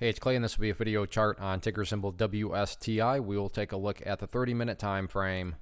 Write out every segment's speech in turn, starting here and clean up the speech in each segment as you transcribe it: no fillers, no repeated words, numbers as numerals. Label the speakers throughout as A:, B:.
A: Hey, it's Clay, and this will be a video chart on ticker symbol WSTI. We will take a look at the 30-minute time frame.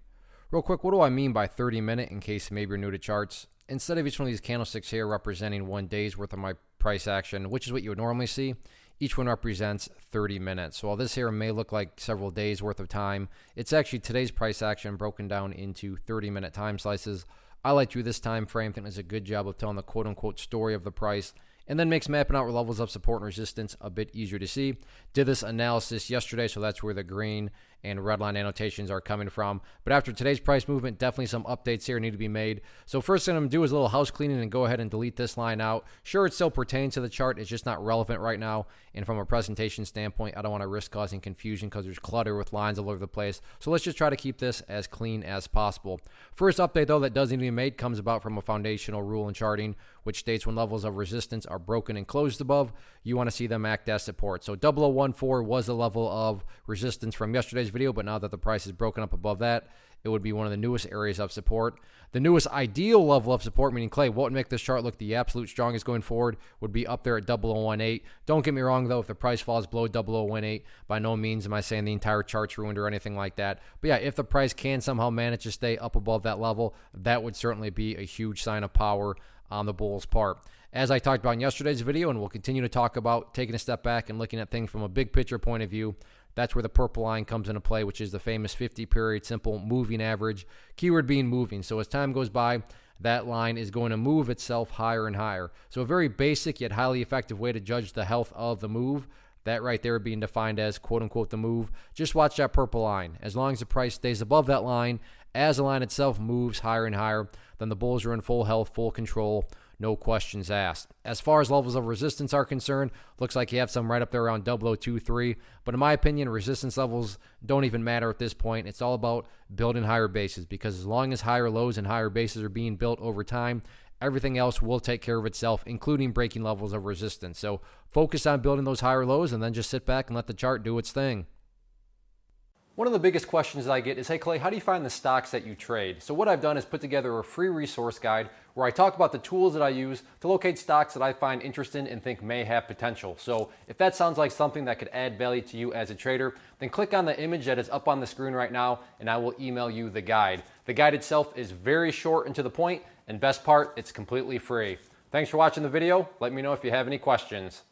A: Real quick, what do I mean by 30-minute in case maybe you're new to charts? Instead of each one of these candlesticks here representing 1 day's worth of my price action, which is what you would normally see, each one represents 30 minutes. So while this here may look like several days worth of time, it's actually today's price action broken down into 30-minute time slices. I like to do this time frame. I think it's a good job of telling the quote-unquote story of the price, and then makes mapping out levels of support and resistance a bit easier to see. Did this analysis yesterday, so that's where the green and red line annotations are coming from. But after today's price movement, definitely some updates here need to be made. So first thing I'm going to do is a little house cleaning and go ahead and delete this line out. Sure, it still pertains to the chart. It's just not relevant right now. And from a presentation standpoint, I don't want to risk causing confusion because there's clutter with lines all over the place. So let's just try to keep this as clean as possible. First update, though, that does need to be made comes about from a foundational rule in charting, which states when levels of resistance are broken and closed above, you want to see them act as support. So 0014 was the level of resistance from yesterday's video, but now that the price is broken up above that, it would be one of the newest areas of support. The newest ideal level of support, meaning Clay, what would make this chart look the absolute strongest going forward, would be up there at 0018. Don't get me wrong, though, if the price falls below 0018, by no means am I saying the entire chart's ruined or anything like that. But yeah, if the price can somehow manage to stay up above that level, that would certainly be a huge sign of power on the bull's part. As I talked about in yesterday's video, and we'll continue to talk about taking a step back and looking at things from a big picture point of view, that's where the purple line comes into play, which is the famous 50-period simple moving average, keyword being moving. So as time goes by, that line is going to move itself higher and higher. So a very basic yet highly effective way to judge the health of the move, that right there being defined as quote-unquote the move. Just watch that purple line. As long as the price stays above that line, as the line itself moves higher and higher, then the bulls are in full health, full control, no questions asked. As far as levels of resistance are concerned, looks like you have some right up there around 0023. But in my opinion, resistance levels don't even matter at this point. It's all about building higher bases, because as long as higher lows and higher bases are being built over time, everything else will take care of itself, including breaking levels of resistance. So focus on building those higher lows and then just sit back and let the chart do its thing. One of the biggest questions that I get is, hey Clay, how do you find the stocks that you trade? So what I've done is put together a free resource guide where I talk about the tools that I use to locate stocks that I find interesting and think may have potential. So if that sounds like something that could add value to you as a trader, then click on the image that is up on the screen right now and I will email you the guide. The guide itself is very short and to the point, and best part, it's completely free. Thanks for watching the video. Let me know if you have any questions.